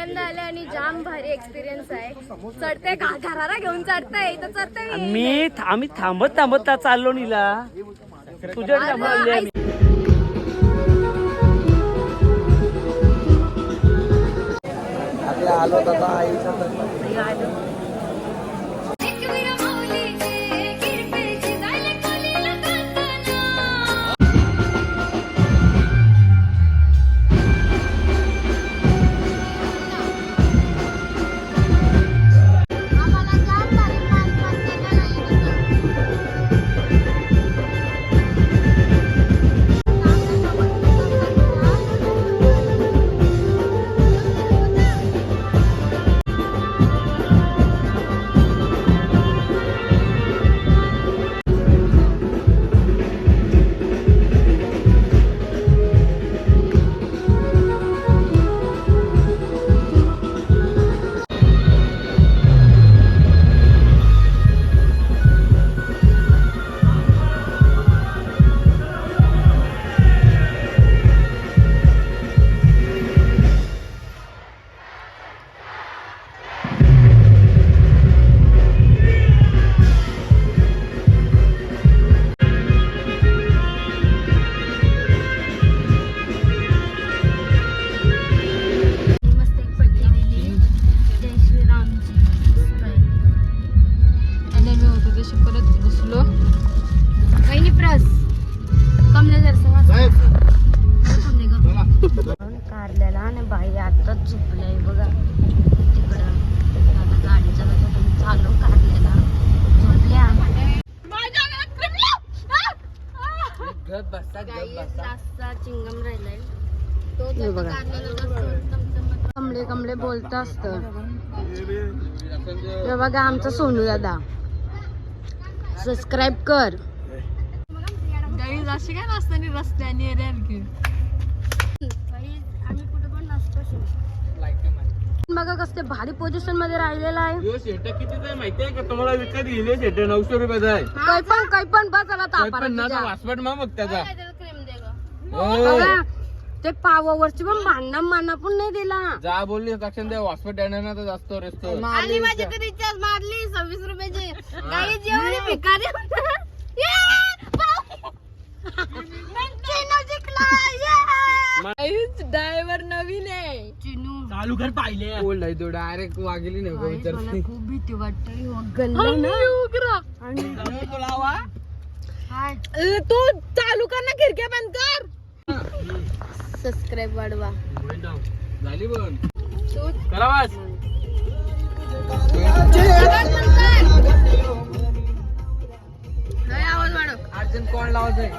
पहिल्यांदा आले आणि जाम भारी एक्सपिरियन्स आहे. चढते घराला घेऊन चढते इथं चढते आम्ही थांबत थांबत चाललो नीला तुझ्या थांबवले आम्ही. आलो आता आईचा कारल्याला आणि बाई आताच झोपलंय बघा तिकडं. आता गाडी चालू कारल्याला झोपल्या. चिंगम राहिलाय तो कमळे कमळे बोलत असत. बघा आमचा सोनू दादा सबस्क्राईब कर. अशी काय नसताना रस्त्याने बघा कसते भारी पोझिशन मध्ये राहिलेला आहे. किती माहितीये का तुम्हाला विकत घेले शेट 900 रुपयाचा आहे. काही पण बसायला वासपट मग त्याचा ते पावावरची पण भांडण पण नाही दिला. जा बोलली दक्षिण द्या वासपट येणार ना तर जास्त रेस्ट आणि माझी तर रिचार्ज मारली 26 रुपयाची. गाडी जेवढी भिकारी ड्रायव्हर नवीन आहे. चिनू चालू कर पाहिले बोललाय तो डायरेक्ट वागली नाही. मला खूप भीती वाटते. तू चालू कर ना खिडक्या बंद कर. सबस्क्राईब वाढवा झाली पण आवाज वाढव. अर्जंट कॉल लावायचंय.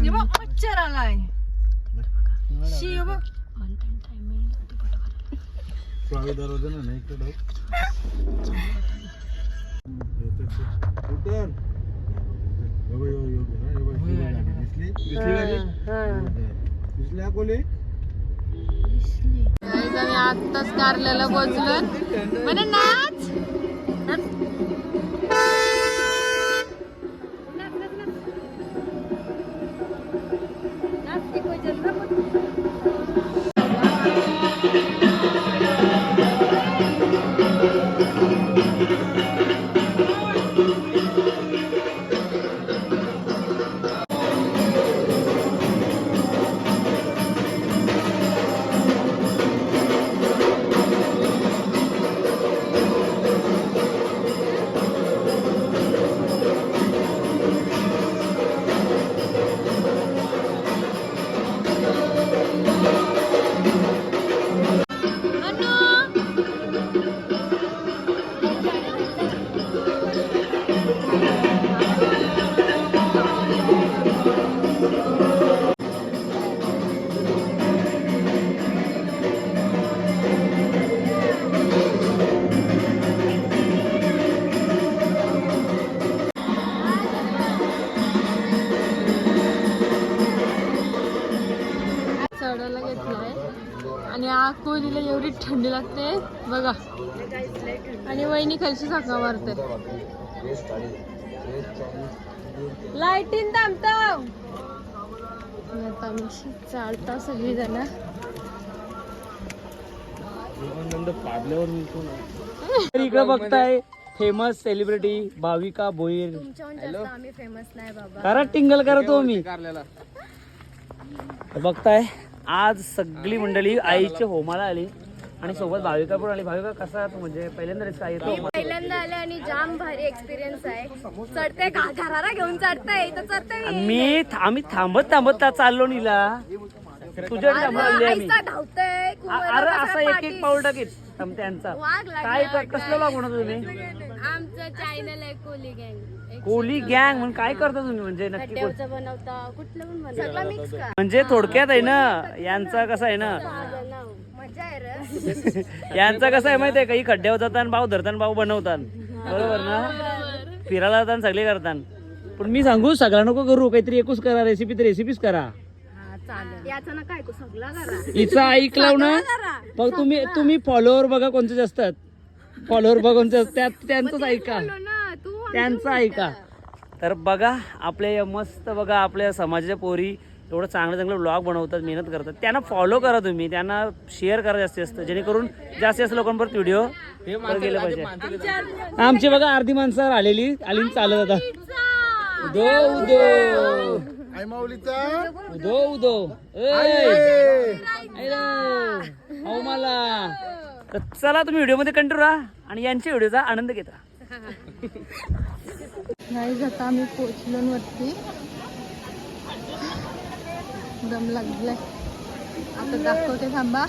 मच्छर आलाय. दरवाजा ना इकडे आत्ताच कारल्याला पोहोचलो. म्हणे नाच वहिनीला एवढी थंडी लागते बघा. आणि वहिनी खालची चाका मारते. लाईटीन थांबतो. आता आम्ही चालता सगळी जण. इकडे बघताय फेमस सेलिब्रिटी भाविका भोईर. तुमच्याहून जास्त आम्ही फेमस नाही बाबा. करा टिंगल करतो मी. बघताय आज सगळी मंडळी आईच्या होमाला आली आणि सोबत भाविका पण आली. भाविका कसा म्हणजे पहिल्यांदाच काय येतो? पहिल्यांदा आले आणि जाम भारी एक्सपिरियन्स आहे. चढते घरारा घेऊन चढते इथं चढते. आम्ही थांबत थांबत चाललो नीला. तुझ्या आम्ही धावतंय अरे असं एक एक पाऊल टाकीत त्यांचा काय कसलं लॉग म्हणत तुम्ही? आमचं चॅनल आहे कोली गँग. कोली गँग म्हणून काय करता तुम्ही म्हणजे नक्की बनवता कुठलं पण बनवता. सगळं मिक्स का म्हणजे थोडक्यात आहे ना यांचा कसं आहे ना मजा आहे रे. यांचा कसं आहे माहितीये का? ही खड्ड्यावर जातात भाऊ धरतात भाऊ बनवतात बरोबर ना. फिरायला जातात सगळे करतात. पण मी सांगू सगळा नको करू काहीतरी एकूच करा. रेसिपी तर रेसिपीच करा. याचं ना काय सगळं करा. हिचा ऐकलाव ना मग तुम्ही फॉलोअर बघा कोणते जास्त फॉलोअर बघा कोणते त्यांचंच ऐका त्यांचं ऐका. तर बघा आपले मस्त बघा आपल्या समाजाच्या पोरी एवढं चांगलं चांगलं व्लॉग बनवतात मेहनत करतात. त्यांना फॉलो करा तुम्ही. त्यांना शेअर करा जास्तीत जास्त जेणेकरून जास्तीत जास्त लोकांपर्यंत व्हिडिओ गेले पाहिजे. आमची बघा अर्धी माणसं आलेली चालत आता उदो उदो उदो उदो मला. तर चला तुम्ही व्हिडिओ मध्ये कंटिन्यू राहा आणि यांच्या व्हिडिओचा आनंद घेता. गाईज आता आम्ही पोहोचलो वरती. दम लागलाय. आता दाखवते थांबा.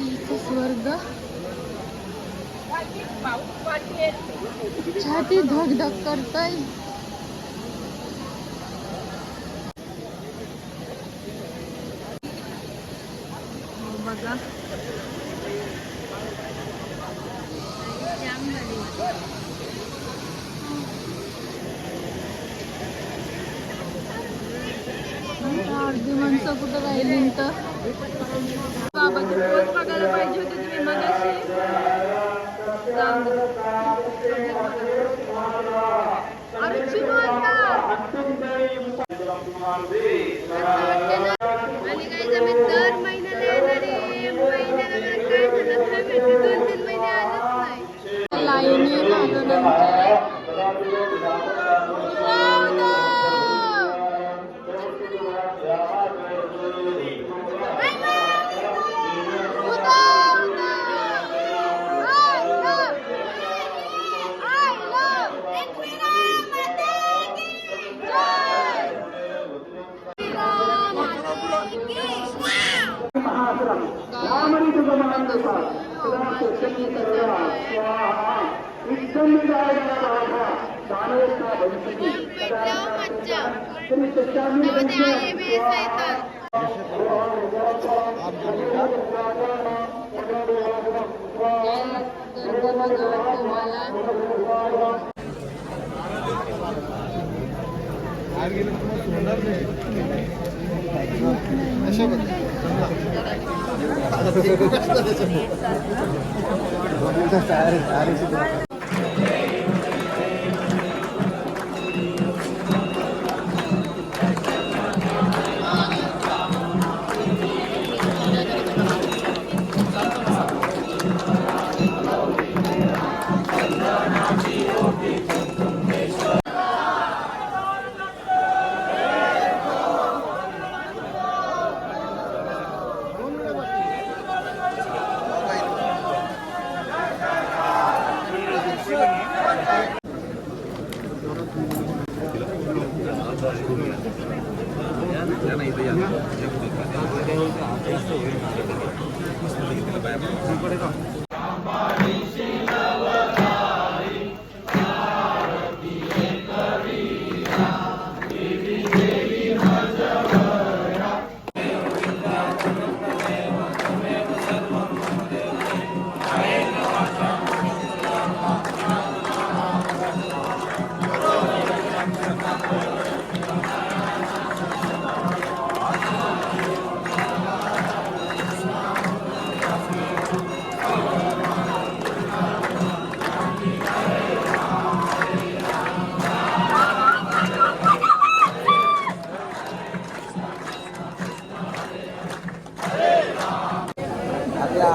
इथे स्वर्ग. छाती धक धक करतय. बघा अर्धी माणसं कुठं राहिली तर. बाबाची पोच बघायला पाहिजे होती तुम्ही मगाशी. अरे चिनू आणि काय जमेल दर महिन्याला येणारे महिन्याला काय झालं काय माहिती 2-3 महिने आलंच नाही. लाईनी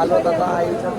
आलो आता आईच्या